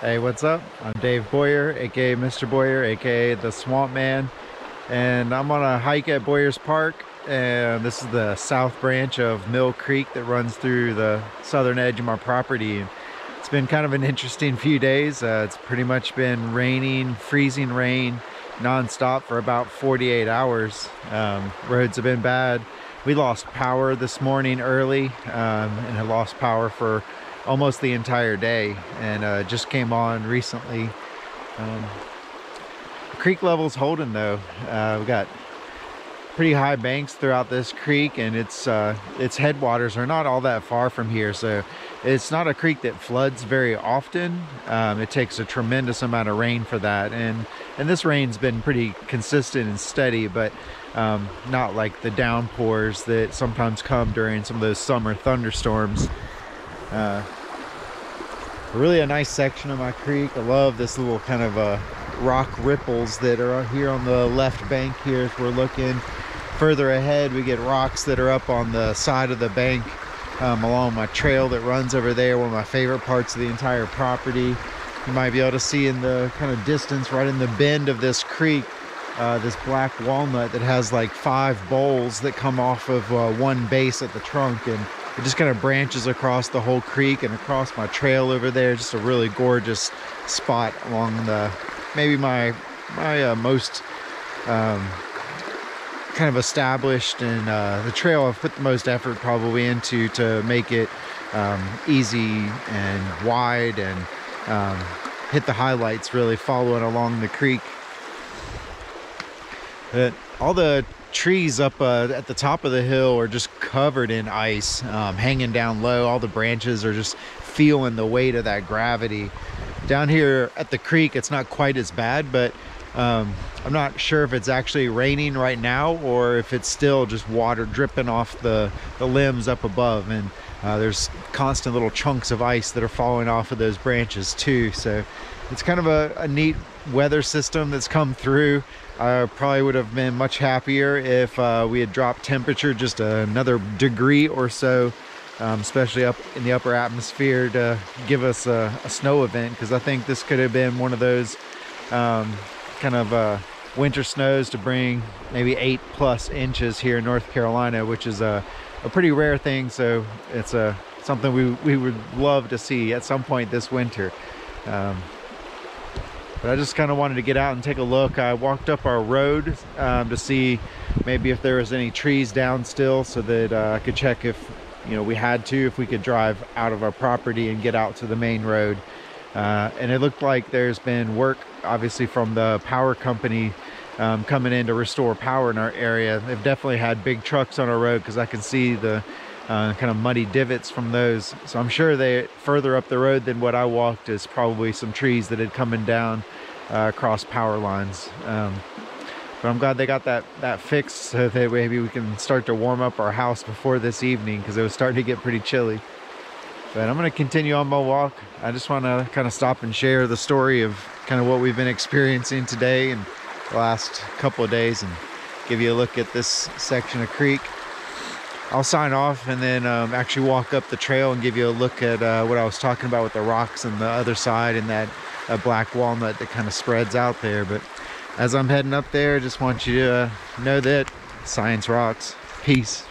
Hey, what's up? I'm Dave Boyer, aka Mr. Boyer, aka the Swamp Man, and I'm on a hike at Boyers Park. And this is the south branch of Mill Creek that runs through the southern edge of my property. It's been kind of an interesting few days. It's pretty much been raining, freezing rain, nonstop for about 48 hours. Roads have been bad. We lost power this morning early, and had lost power for almost the entire day, and just came on recently. The creek level's holding though. We got pretty high banks throughout this creek, and its headwaters are not all that far from here, so it's not a creek that floods very often. It takes a tremendous amount of rain for that, and this rain's been pretty consistent and steady, but not like the downpours that sometimes come during some of those summer thunderstorms. Really a nice section of my creek. I love this little kind of rock ripples that are here on the left bank here. If we're looking further ahead, we get rocks that are up on the side of the bank along my trail that runs over there, one of my favorite parts of the entire property. You might be able to see in the kind of distance right in the bend of this creek, this black walnut that has like 5 bowls that come off of one base at the trunk, and it just kind of branches across the whole creek and across my trail over there. Just a really gorgeous spot along the maybe my most kind of established, and the trail I've put the most effort probably into to make it easy and wide, and hit the highlights really following along the creek. But all the trees up at the top of the hill are just covered in ice, hanging down low. All the branches are just feeling the weight of that gravity. Down here at the creek, it's not quite as bad, but I'm not sure if it's actually raining right now or if it's still just water dripping off the limbs up above. And there's constant little chunks of ice that are falling off of those branches too. So it's kind of a neat weather system that's come through. I probably would have been much happier if we had dropped temperature just another degree or so, especially up in the upper atmosphere, to give us a snow event, because I think this could have been one of those kind of winter snows to bring maybe 8+ inches here in North Carolina, which is a pretty rare thing. So it's something we would love to see at some point this winter. But I just kind of wanted to get out and take a look. I walked up our road to see maybe if there was any trees down still, so that I could check if we had to, if we could drive out of our property and get out to the main road. And it looked like there's been work, obviously, from the power company coming in to restore power in our area. They've definitely had big trucks on our road, because I can see the kind of muddy divots from those. So I'm sure they further up the road than what I walked is probably some trees that had coming down across power lines. But I'm glad they got that fixed, so that maybe we can start to warm up our house before this evening, because it was starting to get pretty chilly. But I'm going to continue on my walk. I just want to kind of stop and share the story of kind of what we've been experiencing today and the last couple of days, and give you a look at this section of creek. I'll sign off and then actually walk up the trail and give you a look at what I was talking about with the rocks on the other side, and that black walnut that kind of spreads out there. But as I'm heading up there, I just want you to know that science rocks. Peace.